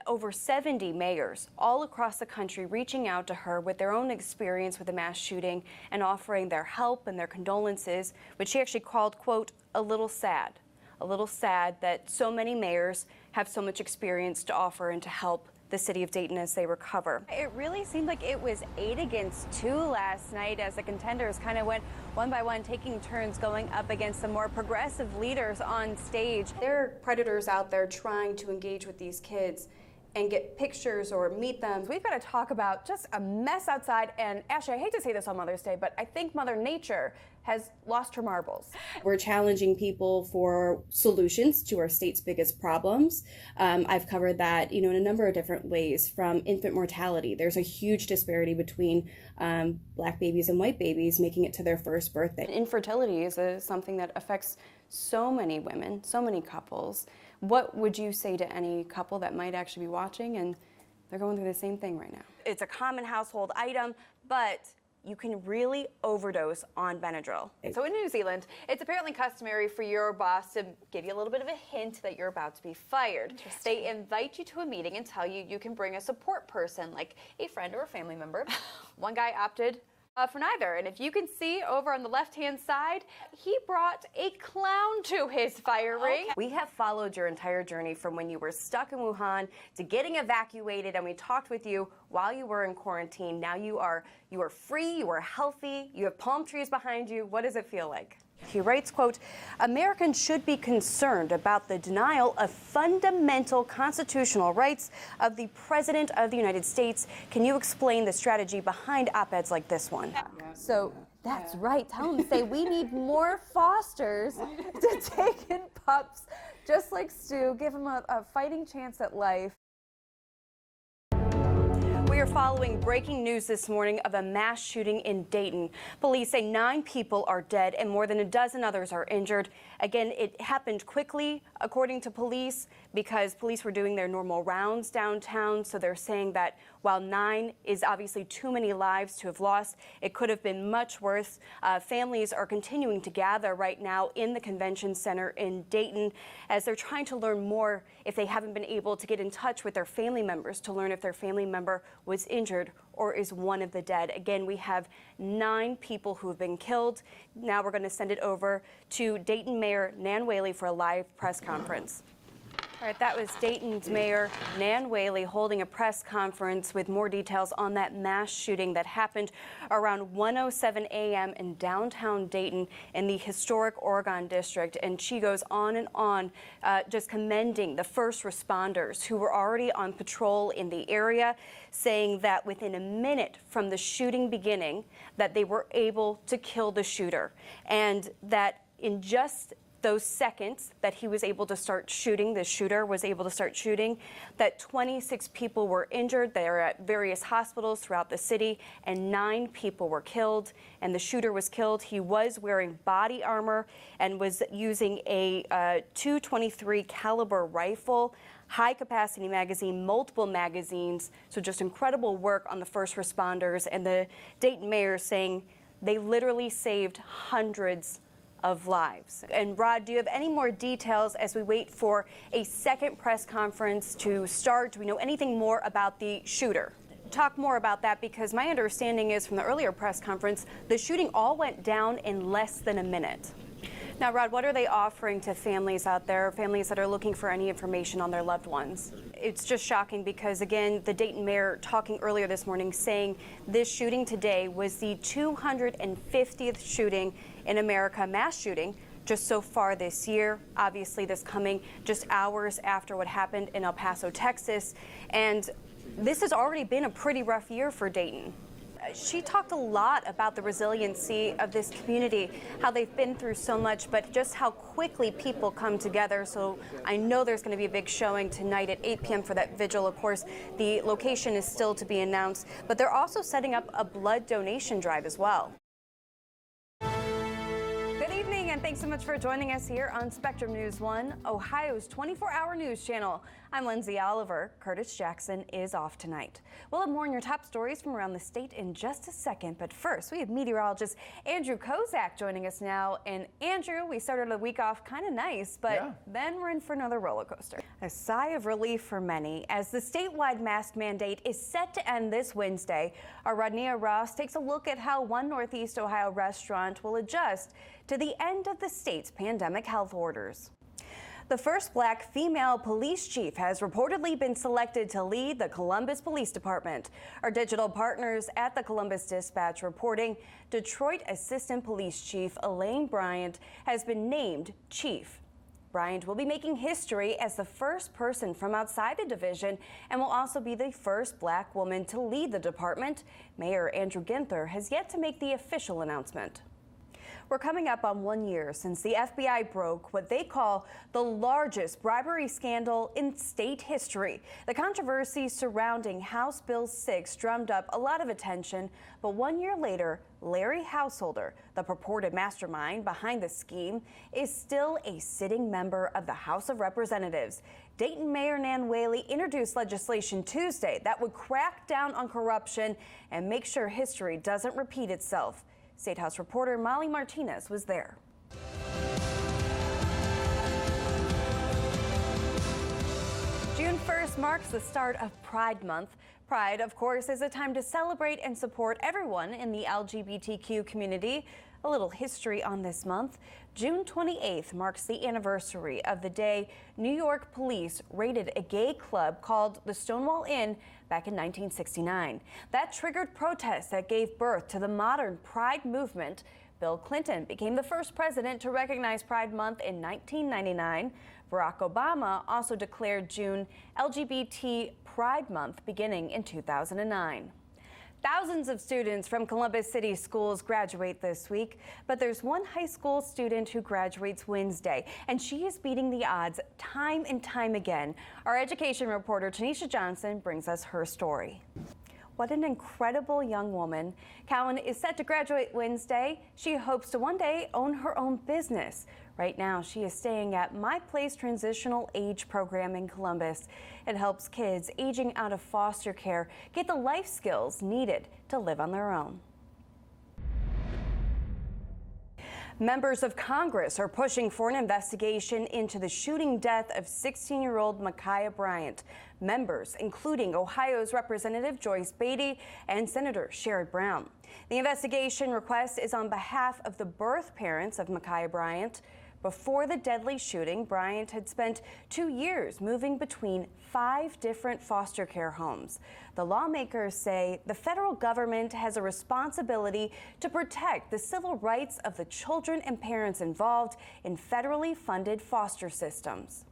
over 70 mayors all across the country reaching out to her with their own experience with the mass shooting and offering their help and their condolences, which she actually called, quote, a little sad that so many mayors have so much experience to offer and to help the city of Dayton as they recover. It really seemed like it was 8 against 2 last night as the contenders kind of went one by one, taking turns going up against the more progressive leaders on stage. There are predators out there trying to engage with these kids and get pictures or meet them. We've got to talk about just a mess outside, and Ashley, I hate to say this on Mother's Day, but I think Mother Nature has lost her marbles. We're challenging people for solutions to our state's biggest problems. I've covered that, in a number of different ways, from infant mortality. There's a huge disparity between black babies and white babies making it to their first birthday. Infertility is something that affects so many women, so many couples. What would you say to any couple that might actually be watching and they're going through the same thing right now? It's a common household item, but you can really overdose on Benadryl. So in New Zealand, it's apparently customary for your boss to give you a little bit of a hint that you're about to be fired. They invite you to a meeting and tell you you can bring a support person, like a friend or a family member. One guy opted for neither, and if you can see over on the left-hand side, he brought a clown to his firing. Okay. We have followed your entire journey from when you were stuck in Wuhan to getting evacuated, and we talked with you while you were in quarantine. Now you are free, you are healthy, you have palm trees behind you. What does it feel like? He writes, quote, Americans should be concerned about the denial of fundamental constitutional rights of the President of the United States. Can you explain the strategy behind op-eds like this one? So that's right. Tell him, say, we need more fosters to take in pups just like Stu. Give him a fighting chance at life. We are following breaking news this morning of a mass shooting in Dayton. Police say 9 people are dead and more than a dozen others are injured. Again, it happened quickly, according to police, because police were doing their normal rounds downtown. So they're saying that while 9 is obviously too many lives to have lost, it could have been much worse. Families are continuing to gather right now in the convention center in Dayton as they're trying to learn more if they haven't been able to get in touch with their family members to learn if their family member was injured or is one of the dead. Again, we have 9 people who have been killed. Now we're going to send it over to Dayton Mayor Nan Whaley for a live press conference. All right, that was Dayton's Mayor Nan Whaley holding a press conference with more details on that mass shooting that happened around 1:07 a.m. in downtown Dayton in the historic Oregon District. And she goes on and on, just commending the first responders who were already on patrol in the area, saying that within a minute from the shooting beginning, that they were able to kill the shooter, and that in just those seconds that he was able to start shooting, the shooter was able to start shooting, that 26 people were injured. They are at various hospitals throughout the city, and 9 people were killed, and the shooter was killed. He was wearing body armor and was using a .223 caliber rifle, high-capacity magazine, multiple magazines. So just incredible work on the first responders, and the Dayton mayor saying they literally saved hundreds of lives. And Rod, do you have any more details as we wait for a second press conference to start? Do we know anything more about the shooter? Talk more about that, because my understanding is from the earlier press conference, the shooting all went down in less than a minute. Now, Rod, what are they offering to families out there, families that are looking for any information on their loved ones? It's just shocking because, again, the Dayton mayor talking earlier this morning saying this shooting today was the 250th shooting in America, mass shooting, just so far this year. Obviously, this coming just hours after what happened in El Paso, Texas. And this has already been a pretty rough year for Dayton. She talked a lot about the resiliency of this community, how they've been through so much, but just how quickly people come together. So I know there's going to be a big showing tonight at 8 p.m. for that vigil. Of course, the location is still to be announced, but they're also setting up a blood donation drive as well. Good evening, and thank Thanks so much for joining us here on Spectrum News 1, Ohio's 24-hour news channel. I'm Lindsay Oliver. Curtis Jackson is off tonight. We'll have more on your top stories from around the state in just a second, but first we have meteorologist Andrew Kozak joining us now. And Andrew, we started the week off kind of nice, but then we're in for another roller coaster. A sigh of relief for many as the statewide mask mandate is set to end this Wednesday. Our Rodnea Ross takes a look at how one Northeast Ohio restaurant will adjust to the end of the state's pandemic health orders. The first black female police chief has reportedly been selected to lead the Columbus Police Department. Our digital partners at the Columbus Dispatch reporting Detroit Assistant Police Chief Elaine Bryant has been named chief. Bryant will be making history as the first person from outside the division and will also be the first black woman to lead the department. Mayor Andrew Ginther has yet to make the official announcement. We're coming up on 1 year since the FBI broke what they call the largest bribery scandal in state history. The controversy surrounding House Bill 6 drummed up a lot of attention, but 1 year later, Larry Householder, the purported mastermind behind the scheme, is still a sitting member of the House of Representatives. Dayton Mayor Nan Whaley introduced legislation Tuesday that would crack down on corruption and make sure history doesn't repeat itself. State House reporter Molly Martinez was there. June 1st marks the start of Pride Month. Pride, of course, is a time to celebrate and support everyone in the LGBTQ community. A little history on this month. June 28th marks the anniversary of the day New York police raided a gay club called the Stonewall Inn back in 1969. That triggered protests that gave birth to the modern Pride movement. Bill Clinton became the first president to recognize Pride Month in 1999. Barack Obama also declared June LGBT Pride Month beginning in 2009. Thousands of students from Columbus City schools graduate this week, but there's one high school student who graduates Wednesday, and she is beating the odds time and time again. Our education reporter, Tanisha Johnson, brings us her story. What an incredible young woman. Cowan is set to graduate Wednesday. She hopes to one day own her own business. Right now, she is staying at My Place Transitional Age Program in Columbus. It helps kids aging out of foster care get the life skills needed to live on their own. Members of Congress are pushing for an investigation into the shooting death of 16-year-old Ma'Khia Bryant. Members, including Ohio's Representative Joyce Beatty and Senator Sherrod Brown. The investigation request is on behalf of the birth parents of Ma'Khia Bryant. Before the deadly shooting, Bryant had spent 2 years moving between 5 different foster care homes. The lawmakers say the federal government has a responsibility to protect the civil rights of the children and parents involved in federally funded foster systems.